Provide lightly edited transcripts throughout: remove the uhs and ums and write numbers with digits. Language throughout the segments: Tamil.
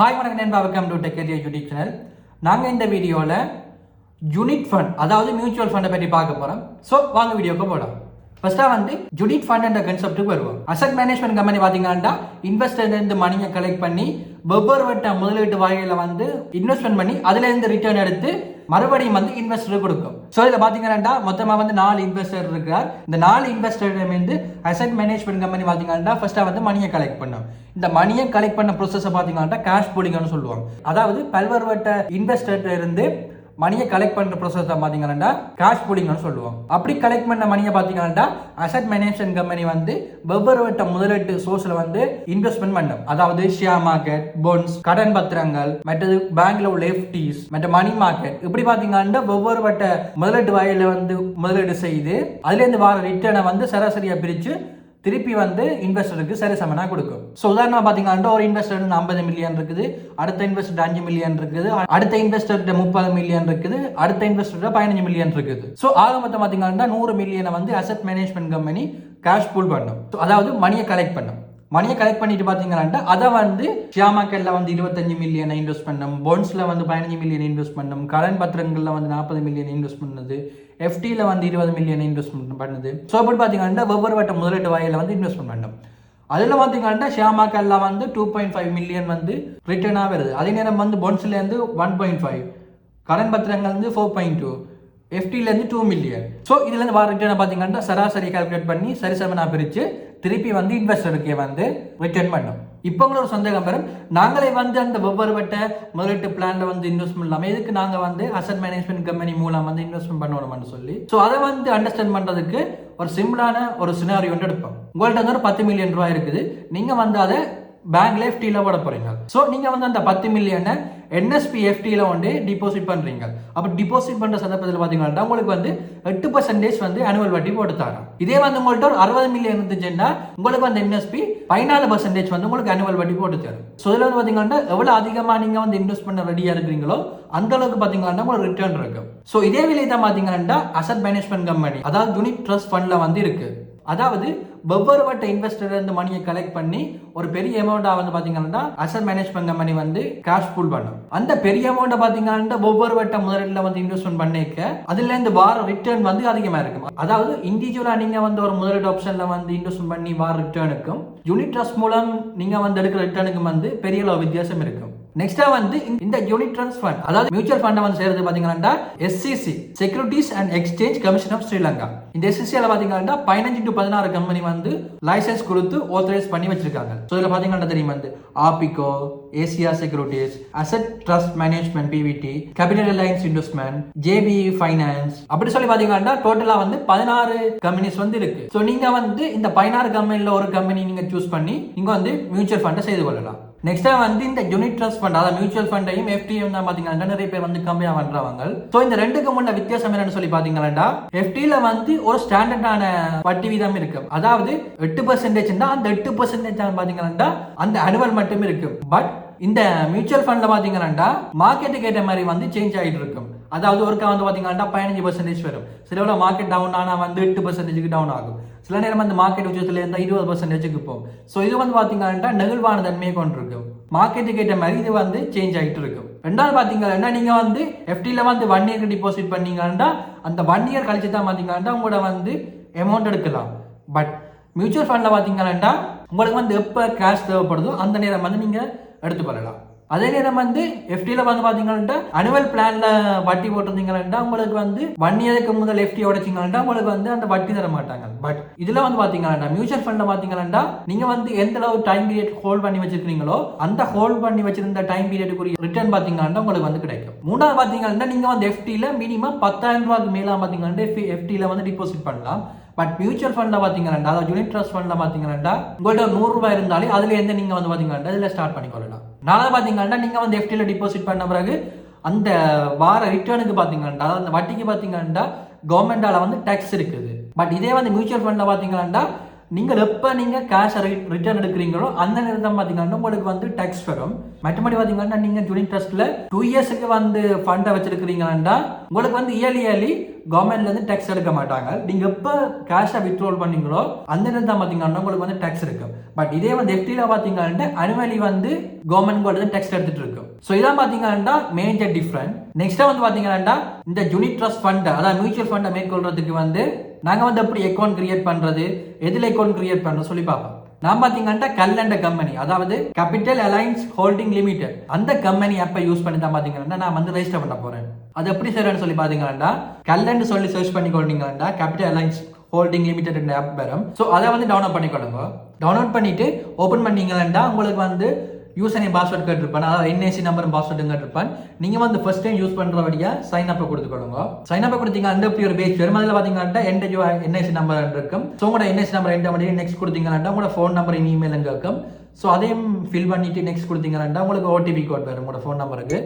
ஹாய் வணக்கம் நண்பா, welcome to tech career YouTube channel. நாங்கள் இந்த வீடியோவில் யூனிட் ஃபண்ட் அதாவது மியூச்சுவல் ஃபண்டை பற்றி பார்க்க போகிறோம். ஸோ வாங்க வீடியோக்கு போகலாம். ஃபர்ஸ்ட்டாக யூனிட் ஃபண்ட் என்ற கன்செப்ட்டுக்கு வருவோம். அசட் மேனேஜ்மெண்ட் கம்பெனி பார்த்தீங்கன்னா இன்வெஸ்டர்லேருந்து மணியை கலெக்ட் பண்ணி வெவ்வேறு வட்ட முதலீட்டு வகையில் இன்வெஸ்ட்மெண்ட் பண்ணி அதுலேருந்து ரிட்டர்ன் எடுத்து மறுபடியும் இன்வெஸ்டருக்கு கொடுக்கும். ஸோ இதில் பார்த்தீங்கன்னா மொத்தமாக 4 இன்வெஸ்டர் இருக்கிறார். இந்த 4 இன்வெஸ்டர் அசட் மேனேஜ்மெண்ட் கம்பெனி பார்த்தீங்கன்னா ஃபர்ஸ்ட்டாக மணியை கலெக்ட் பண்ணும். இந்த மணியை கலெக்ட் பண்ண ப்ரோசஸை பார்த்தீங்கன்னா கேஷ் பூலிங்னு சொல்லுவாங்க. அதாவது பல்வேறு வட்ட இன்வெஸ்டர் இருந்து மணியை கலெக்ட் பண்ற ப்ரோசஸ் தான் பாத்தீங்கன்னா கேஷ் பூலிங்னு சொல்லுவோம். அப்படி கலெக்ட் பண்ண மணியை பாத்தீங்கன்னா அசட் மேனேஜ்மெண்ட் கம்பெனி வெவ்வேறு வட்ட முதலீட்டு சோர்ஸ்ல இன்வெஸ்ட்மெண்ட் பண்ணும். அதாவது ஷேர் மார்க்கெட், பாண்ட்ஸ், கடன் பத்திரங்கள், மற்றது பேங்க்ல உள்ள எஃப்டிஸ், மற்ற மணி மார்க்கெட், இப்படி பாத்தீங்கன்னா வெவ்வேறு வட்ட முதலீட்டு வகையில முதலீடு செய்து அதுல இருந்து வர ரிட்டர்னை சராசரியா பிரிச்சு திருப்பி இன்வெஸ்டருக்கு சரி சமனா கொடுக்கும். ஸோ உதாரணமாக பார்த்தீங்கன்னா ஒரு இன்வெஸ்டர் 50 மில்லியன் இருக்குது, அடுத்த இன்வெஸ்டர் 5 மில்லியன் இருக்குது, அடுத்த இன்வெஸ்டர் 30 மில்லியன் இருக்குது, அடுத்த இன்வெஸ்டர் 15 மில்லியன் இருக்குது. ஸோ ஆக மொத்தம் பார்த்தீங்கன்னா 100 மில்லியனை asset management company cash pool பண்ணும். அதாவது மணியை கலெக்ட் பண்ணும். மணியை கலெக்ட் பண்ணிட்டு பார்த்தீங்கன்னா அதை ஷேர் மார்க்கெட்ல 25 மில்லியன் இன்வெஸ்ட் பண்ணும், பாண்ட்ஸ்ல 15 மில்லியன் இன்வெஸ்ட் பண்ணும், கடன் பத்திரங்கள்ல 40 மில்லியன் இன்வெஸ்ட் பண்ணுது, எஃப்டியில் 20 மில்லியன் இன்வெஸ்ட்மெண்ட் பண்ணுது. ஸோ அப்படி பார்த்தீங்கன்னா வெவ்வேறு வட்ட முதலீட்டு வகையில் இன்வெஸ்ட்மெண்ட் பண்ணும். அதில் பார்த்தீங்கன்னா ஷேர் மார்க்கெட்ல 2.5 மில்லியன் ரிட்டர்னாக வருது. அதே நேரம் பாண்ட்ஸ்லேருந்து 1.5, கடன் பத்திரங்கள் 4.2, எஃப்டிலேருந்து 2 மில்லியன். ஸோ இதுலேருந்து வர ரிட்டர்னை பார்த்தீங்கன்னா சராசரி கால்குலேட் பண்ணி சரிசமனா பிரித்து திருப்பி இன்வெஸ்டருக்கே ரிட்டர்ன் பண்ணும். இப்போ ஒரு சந்தேகம் பெறும், நாங்களே அந்த வெவ்வேறு வட்ட முதலீட்டு பிளான்ல இன்வெஸ்ட்மெண்ட் இல்லாமல் எதுக்கு நாங்கள் அசட் மேனேஜ்மெண்ட் கம்பெனி மூலம் இன்வெஸ்ட்மெண்ட் பண்ணணும்னு சொல்லி ஸோ அதை அண்டர்ஸ்டாண்ட் பண்ணுறதுக்கு ஒரு சிம்பிளான ஒரு சினாரியோ எடுப்போம். உங்கள்கிட்ட ஒரு 10 மில்லியன் ரூபாய் இருக்குது, நீங்கள் அதை பேங்க்ல எஃப்டில போட போறீங்க. ஸோ நீங்க அந்த 10 மில்லியனை என்எஸ்பி எஃப்டில டிபாசிட் பண்றீங்க. அப்ப டிபாசிட் பண்ற சந்தர்ப்பத்தில் பாத்தீங்கன்னா உங்களுக்கு 8% அனுவல் வட்டி போட்டு தரோம். இதே உங்கள்கிட்ட ஒரு 60 மில்லியன் இருந்துச்சுன்னா உங்களுக்கு என்எஸ்பி 14% உங்களுக்கு அனுவல் வட்டி போட்டு தரும். ஸோ இதுல பாத்தீங்கன்னா எவ்வளவு அதிகமா நீங்க இன்வெஸ்ட் பண்ண ரெடியா இருக்கிறீங்களோ அந்த அளவுக்கு பாத்தீங்கன்னா உங்களுக்கு ரிட்டர்ன் இருக்கும். ஸோ இதே விலை தான் பாத்தீங்கன்னா அசட் மேனேஜ்மெண்ட் கம்பெனி அதாவது யூனிட் ட்ரஸ்ட் ஃபண்ட்ல இருக்கு. அதாவது வெவ்வேறு வட்ட இன்வெஸ்டர் இருந்து மணியை கலெக்ட் பண்ணி ஒரு பெரிய அமௌண்டா பாத்தீங்கன்னா asset management company cash pool பண்ணும். அந்த பெரிய அமௌண்ட பாத்தீங்கன்னா ஒவ்வொரு வட்ட முதலீடுல இன்வெஸ்ட்மெண்ட் பண்ணிக்க அதுல இருந்து வார ரிட்டர்ன் அதிகமா இருக்கும். அதாவது இண்டிவிஜுவலா நீங்க ஒரு முதலீடு ஆப்ஷன்ல இன்வெஸ்ட்மெண்ட் பண்ணி வார ரிட்டர்னுக்கும் யூனிட் ட்ரஸ்ட் மூலம் நீங்க எடுக்கிற ரிட்டர்னுக்கும் பெரிய அளவு வித்தியாசம் இருக்கும். நெக்ஸ்டா இந்த யூனிட் ட்ரஸ்ட் ஃபண்ட் அதாவது மியூச்சுவல் ஃபண்ட் சேர்ந்து பாத்தீங்கன்னா SCC securities and exchange commission of Sri Lanka. இந்த எஸ்சிசில பாத்தீங்கன்னா 15 to 16 கம்பெனி லைசன்ஸ் கொடுத்து ஆத்தரைஸ் பண்ணி வச்சிருக்காங்க. சோ இதுல பாத்தீங்கன்னா தெரியும் ஆபிகோ, Asia securities, asset trust management பிவிடி, capital alliance investment, JP finance, அப்படி சொல்லி பாத்தீங்கன்னா டோட்டலா 16 கம்பெனிஸ் இருக்கு. சோ நீங்க இந்த 16 கம்பெனில ஒரு கம்பெனி நீங்க சூஸ் பண்ணி நீங்க மியூச்சுவல் ஃபண்டை செய்து கொள்ளலாம். நெக்ஸ்டா இந்த யூனிட் ட்ரஸ்ட் ஃபண்ட் அதாவது மியூச்சுவல் ஃபண்டையும் எஃப்டியும் தான் பாத்தீங்கன்னா நிறைய பேர் கம்பெனியா பண்றவங்க. சோ இந்த ரெண்டுக்கு முன்ன வித்தியாசம் என்னன்னு சொல்லி பாத்தீங்கன்னா எஃப்டில ஒரு ஸ்டாண்டர்டான வட்டி வீதம் இருக்கு. அதாவது 8% தான். அந்த 8% பாத்தீங்கன்னா அந்த அனுவல் மட்டும் இருக்கு. பட் இந்த மியூச்சுவல் ஃபண்ட்ல பாத்தீங்கன்னா மார்க்கெட்டுக்கு ஏற்ற மாதிரி சேஞ்ச் ஆகிட்டு இருக்கும். அதாவது ஒருக்கா பாத்தீங்கன்னா 15% வரும். சில மார்க்கெட் டவுன் ஆனா 8% டவுன் ஆகும். சில நேரம் மார்க்கெட் உச்சத்துல இருந்தா 20% போகும். ஸோ இது பாத்தீங்கன்னா நெகிழ்வான தன்மையை கொண்டிருக்கும். மார்க்கெட்டுக்கு ஏற்ற மாதிரி இது சேஞ்ச் ஆகிட்டு இருக்கும். ரெண்டாவது பாத்தீங்கன்னா நீங்க எஃப்டில 1 இயருக்கு டிபாசிட் பண்ணீங்கன்னா அந்த 1 இயர் கழிச்சு தான் பாத்தீங்கன்னா உங்களோட அமௌண்ட் எடுக்கலாம். பட் மியூச்சுவல் ஃபண்ட்ல பாத்தீங்கன்னா உங்களுக்கு எப்ப கேஷ் தேவைப்படுதோ அந்த நேரம் நீங்க எடுத்துக்கொள்ளலாம். அதே நேரம் எஃப்டில பாத்தீங்கன்னா அனுவல் பிளான்ல வட்டி போட்டிருந்தீங்கன்னா உங்களுக்கு 1 இயருக்கு முதல் எஃப்டி உடைச்சிங்கன்னா உங்களுக்கு அந்த வட்டி தர மாட்டாங்க. பட் இதுல பாத்தீங்கன்னா மியூச்சுவல் ஃபண்ட்ல பாத்தீங்கன்னா நீங்க எந்த அளவு டைம் பீரியட் ஹோல்ட் பண்ணி வச்சிருக்கீங்களோ அந்த ஹோல்ட் பண்ணி வச்சிருந்த டைம் பீரியடுக்குரிய ரிட்டர்ன் பாத்தீங்கன்னா உங்களுக்கு கிடைக்கும். மூணாவது பாத்தீங்கன்னா நீங்க எஃப்டில மினிமம் 10,000 ரூபாய்க்கு மேல பாத்தீங்கன்னா எஃப்டில டிபாசிட் பண்ணலாம். பட் மியூச்சுவல் ஃபண்ட்ல பாத்தீங்கன்னா அதாவது யூனிட் ட்ரஸ்ட் ஃபண்ட்ல பாத்தீங்கன்னா உங்கள்ட்ட 100 ரூபாய் இருந்தாலே அதுல இருந்து நீங்க பாத்தீங்கன்னா இதுல ஸ்டார்ட் பண்ணிக்கொள்ளலாம். நாலாவது பாத்தீங்கன்னா நீங்க எஃப்டில டிபாசிட் பண்ண பிறகு அந்த வார ரிட்டர்னுக்கு பாத்தீங்கன்னா அதாவது அந்த வட்டிக்கு பாத்தீங்கன்னா கவர்மெண்டால டாக்ஸ் இருக்குது. பட் இதே மியூச்சுவல் ஃபண்ட்ல பாத்தீங்கன்னா நீங்கள் எப்போ நீங்கள் கேஷ் ரிட்டர்ன் எடுக்கிறீங்களோ அந்த நேரத்தில் பார்த்தீங்கன்னா உங்களுக்கு டாக்ஸ் வரும். மற்றபடி பார்த்தீங்கன்னா நீங்கள் யூனிட் ட்ரஸ்ட்ல 2 இயர்ஸுக்கு ஃபண்டை வச்சிருக்கிறீங்கன்னா உங்களுக்கு இயர்லி கவர்மெண்ட்லேருந்து டேக்ஸ் எடுக்க மாட்டாங்க. நீங்கள் எப்போ கேஷை வித்ட்ரோல் பண்ணீங்களோ அந்த நேரத்தில் தான் பார்த்தீங்கன்னா உங்களுக்கு வந்து டேக்ஸ் இருக்கும். பட் இதே வந்து எஃப்டியில் பார்த்தீங்கன்னா அனுவலி வந்து கவர்மெண்ட் டேக்ஸ் எடுத்துட்டு இருக்கும். ஸோ இதான் பார்த்தீங்கன்னா மேஜர் டிஃப்ரெண்ட். நெக்ஸ்ட்டாக வந்து பார்த்தீங்கன்னா இந்த யூனிட் ட்ரஸ்ட் ஃபண்டை அதாவது மியூச்சுவல் ஃபண்டை மேற்கொள்றதுக்கு வந்து நாங்கள் வந்து எப்படி அக்கௌண்ட் கிரியேட் பண்ணுறது, எதில் அக்கௌண்ட் கிரியேட் பண்ணுறது சொல்லி பார்ப்போம். நான் பார்த்தீங்கன்னா கல்லண்ட கம்பெனி அதாவது கேபிட்டல் அலைன்ஸ் ஹோல்டிங் லிமிடெட் அந்த கம்பெனி ஆப்பை யூஸ் பண்ணி தான் பார்த்தீங்கன்னா நான் வந்து ரெஜிஸ்டர் பண்ண போகிறேன். அது எப்படி செய்யறேன்னு சொல்லி பார்த்தீங்கன்னா கல்லண்டு சொல்லி சர்ச் பண்ணி கொண்டீங்கன்னா capital alliance holding limited app வரும். ஸோ அதை வந்து டவுன்லோட் பண்ணிக்கொள்ளுங்க. டவுன்லோட் பண்ணிட்டு ஓப்பன் பண்ணீங்கன்னா உங்களுக்கு வந்து யூசர் நேம் பாஸ்வேர்ட் கேட்டிருப்பேன், அதாவது என்ஐசி நம்பர் பாஸ்வேர்டு கேட்டிருப்பேன். நீங்கள் வந்து ஃபர்ஸ்ட் டைம் யூஸ் பண்ணுறபடியா சைன் அப்பை கொடுத்துக்கொள்ளுங்க. சைன் அப்பை கொடுத்தீங்க அந்த இப்படி ஒரு பேஜ் வரும். அதில் பார்த்தீங்கன்னா என்ஐசி நம்பர் இருக்கும். ஸோ உங்களோட என்ஐசி நம்பர் என்டர் பண்ணி நெக்ஸ்ட் கொடுத்தீங்கன்னா உங்களோட ஃபோன் நம்பர் இமெயில் அங்கே இருக்கும். ஸோ அதையும் ஃபில் பண்ணிட்டு நெக்ஸ்ட் கொடுத்தீங்கன்னா உங்களுக்கு ஓடிபி கோட் வரும் உங்களோட ஃபோன் நம்பருக்கு.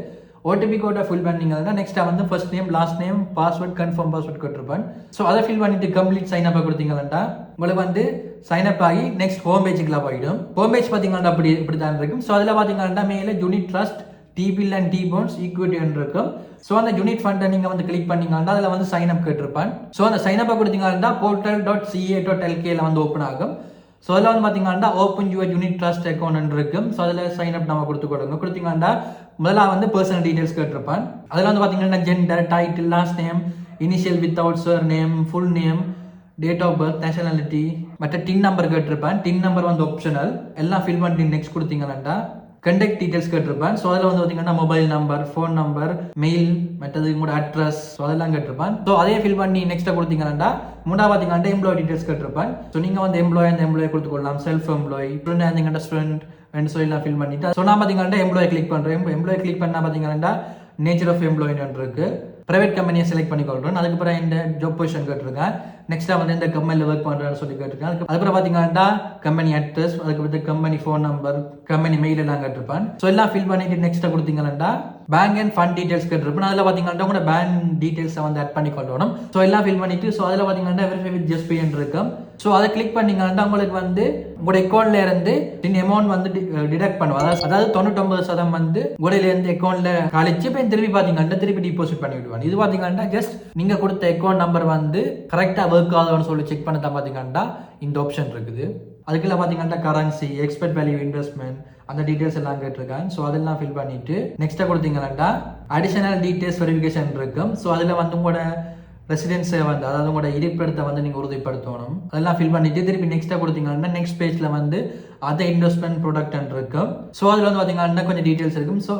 ஓடிபி கோட்டை ஃபில் பண்ணீங்கன்னா நெக்ஸ்ட்டாக வந்து first name last name password confirm password கேட்டிருப்பேன். ஸோ அதை ஃபில் பண்ணிட்டு கம்ப்ளீட் சைன் அப்பை கொடுத்தீங்கன்னா உங்களுக்கு வந்து சைன் அப் ஆகி நெக்ஸ்ட் ஹோம் பேஜுக்குலாம் போயிடும். ஹோம் பேஜ் பார்த்தீங்கன்னா இப்படி தான் இருக்கும். ஸோ அதில் பார்த்தீங்கன்னா மேலே unit trust T-bill and T-bonds equity இருக்கும். ஸோ அந்த யூனிட் ஃபண்டை நீங்கள் வந்து கிளிக் பண்ணீங்கன்னா அதில் வந்து சைன் அப் கேட்டிருப்பேன். ஸோ அந்த சைன் அப்பை கொடுத்தீங்கன்னா portal.ca.lk வந்து ஓப்பன் ஆகும். ஸோ அதில் வந்து பார்த்தீங்கன்னா open your unit trust account இருக்கும். ஸோ அதில் சைன் அப் நம்ம கொடுத்தீங்கன்னா முதல்ல வந்து பர்சனல் டீடைல்ஸ் கேட்டிருப்பேன். அதில் வந்து பார்த்தீங்கன்னா gender, title, last name, initial without surname, full name, date of birth, nationality, மற்ற டின் நம்பர் கேட்டிருப்பேன். டின் நம்பர் வந்து ஆப்ஷனல். எல்லாம் ஃபில் பண்ணி நெக்ஸ்ட் கொடுத்தீங்கன்னா கண்டக்ட் டீடைல்ஸ் கேட்டிருப்பேன். ஸோ அதில் வந்து பார்த்தீங்கன்னா mobile number, phone number, mail, மற்றது உங்களோட அட்ரஸ், ஸோ அதெல்லாம் கேட்டிருப்பேன். ஸோ அதே ஃபில் பண்ணி நெக்ஸ்ட்டாக கொடுத்தீங்கன்னா மூணாவது பார்த்தீங்கன்னா எம்ப்ளாய் டீடைல்ஸ் கேட்டிருப்பேன். ஸோ நீங்கள் வந்து அந்த எம்ப்ளாய் கொடுத்துக்கொள்ளலாம். செல்ஃப் எம்ப்ளாய், ஸ்டூடெண்ட் இருந்தீங்கன்னா ஸ்டூடெண்ட் ரெண்டு சொல்லலாம் ஃபில் பண்ணிட்டு. ஸோ நான் பார்த்தீங்கன்னா எம்ப்ளாய் கிளிக் பண்ணுறேன். எம்ப்ளாய் கிளிக் பண்ணால் பார்த்தீங்கன்னா நேச்சர் ஆஃப் எம்ப்ளாயின்னு இருக்கு. பிரைவேட் கம்பெனியை செலக்ட் பண்ணிக்கொள்கிறேன். அதுக்கப்புறம் இந்த ஜாப் பொசிஷன் கேட்டிருக்கேன். நெக்ஸ்ட்டாக வந்து இந்த கம்பெனியில் ஒர்க் பண்ணுறேன்னு சொல்லி கேட்டிருக்கேன். அதுக்கப்புறம் பார்த்தீங்கன்னா கம்பெனி அட்ரஸ், அதுக்கப்புறம் company phone number, company mail எல்லாம் கேட்டிருப்பேன். ஸோ எல்லாம் ஃபில் பண்ணிட்டு நெக்ஸ்ட்டாக கொடுத்தீங்கன்னா பேங்க் அண்ட் ஃபண்ட் டீடைல்ஸ் கேட்டிருப்பேன். அதில் பார்த்தீங்கன்னா கூட பேங்க் டீடைல்ஸை வந்து ஆட் பண்ணி கொள்ளணும். ஸோ எல்லாம் ஃபில் பண்ணிட்டு ஸோ அதில் பார்த்தீங்கன்னா வெரிஃபை வித் ஜஸ்ட் இருக்கும். ஸோ அதை கிளிக் பண்ணீங்கன்னா உங்களுக்கு வந்து உங்களோட அக்கௌண்ட்ல இருந்து அமௌண்ட் வந்து டிடக்ட் பண்ணுவோம். அதாவது 99% வந்து உங்களுடைய இருந்து அக்கௌண்ட்ல கழிச்சு இப்போ திருப்பி பார்த்தீங்கன்னா திருப்பி டிபாசிட் பண்ணி விடுவாங்க. இது பார்த்தீங்கன்னா ஜஸ்ட் நீங்கள் கொடுத்த அக்கௌண்ட் நம்பர் வந்து கரெக்டாக ஒர்க் ஆகுதுன்னு சொல்லி செக் பண்ண தான் பார்த்தீங்கன்னா இந்த ஆப்ஷன் இருக்குது. அதுக்குள்ள பார்த்தீங்கன்னா கரன்சி, எக்ஸ்பெக்ட் வேல்யூ, இன்வெஸ்ட்மெண்ட் அந்த டீடைல்ஸ் எல்லாம் கேட்டிருக்கேன். ஸோ அதெல்லாம் ஃபில் பண்ணிட்டு நெக்ஸ்ட்டாக கொடுத்தீங்கன்னா அடிஷனல் டீடைல்ஸ் வெரிஃபிகேஷன் இருக்கும். ஸோ அதில் வந்து உங்களோட ரெசிடென்ஸை வந்து அதாவது உங்களோட இருப்பிடத்தை வந்து நீங்கள் உறுதிப்படுத்தணும். அதெல்லாம் ஃபில் பண்ணிட்டு திருப்பி நெக்ஸ்ட்டாக கொடுத்தீங்கன்னா நெக்ஸ்ட் பேஜில் வந்து அதர் இன்வெஸ்ட்மெண்ட் ப்ராடக்ட் இருக்கும். ஸோ அதில் வந்து பார்த்தீங்கன்னா கொஞ்சம் டீடைல்ஸ் இருக்கும். ஸோ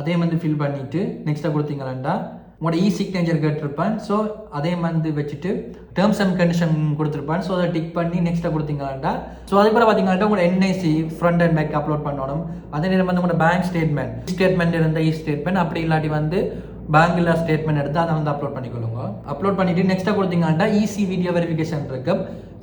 அதே வந்து ஃபில் பண்ணிட்டு நெக்ஸ்ட்டாக கொடுத்தீங்கன்னா உங்களோட சிக்னேச்சர் கேட்டிருப்பேன். ஸோ அதே வந்து வச்சுட்டு டேர்ம்ஸ் அண்ட் கண்டிஷன் கொடுத்துருப்பேன். ஸோ அதை டிக் பண்ணி நெக்ஸ்ட்டாக கொடுத்தீங்கன்னா ஸோ அதுக்கப்புறம் பார்த்தீங்கன்னா உங்களோட NIC front and back upload பண்ணணும். அதே நேரம் வந்து உங்களோட பேங்க் ஸ்டேட்மெண்ட் இருந்த ஸ்டேட்மெண்ட் அப்படி இல்லாட்டி வந்து பேங்க்ல ஸ்டேட்மெண்ட் எடுத்து அதை வந்து அப்லோட் பண்ணிக்கொள்ளுங்க. அப்லோட் பண்ணிட்டு நெக்ஸ்ட்டாக கொடுத்தீங்கன்னா ஈஸி வீடியோ வெரிஃபிகேஷன் இருக்கு.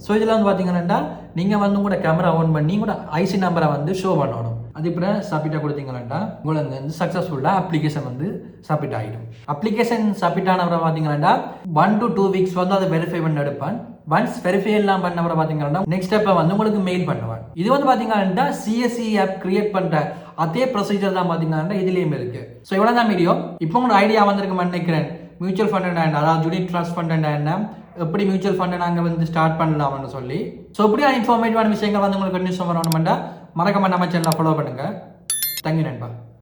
ஸோ இதில் வந்து பார்த்தீங்கன்னா நீங்கள் வந்து உங்களோட கேமரா ஆன் பண்ணி உங்களோட ஐசி நம்பரை வந்து ஷோ பண்ணணும். அது இப்போ சப்மிட்டாக கொடுத்தீங்கன்னா உங்களுக்கு வந்து சக்ஸஸ்ஃபுல்லாக அப்ளிகேஷன் வந்து சப்மிட் ஆகிடும். அப்ளிகேஷன் சப்மிட் ஆனவரை பார்த்தீங்கன்னா 1 to 2 weeks வந்து அதை வெரிஃபை பண்ணி எடுப்பேன். ஒன்ஸ் வெரிஃபை எல்லாம் பண்ணவரை பார்த்தீங்கன்னா நெக்ஸ்ட் ஸ்டெப்பை வந்து உங்களுக்கு மெயில் பண்ணுவேன். இது வந்து பார்த்தீங்கன்னா சிஎஸ்சி ஆப் கிரியேட் பண்ணுற அதே ப்ரொசீஜர் தான் பார்த்தீங்கன்னா இதுலேயும் இருக்கு. ஸோ இவ்வளோ தான் வீடியோ. இப்போ உங்களுக்கு ஐடியா வந்திருக்குன்னு நினைக்கிறேன். மியூச்சுவல் ஃபண்ட் அதாவது யூனிட் ட்ரஸ்ட் ஃபண்ட் என்ன, எப்படி மியூச்சுவல் ஃபண்டை நாங்கள் வந்து ஸ்டார்ட் பண்ணலாம்னு சொல்லி. ஸோ இப்படியான இன்ஃபார்மேட்டிவான விஷயங்கள் வந்து உங்களுக்கு கண்டிப்பாக வரணும்னா மறக்காம நம்ம சேனலை ஃபாலோ பண்ணுங்கள். தேங்க்யூ நண்பா.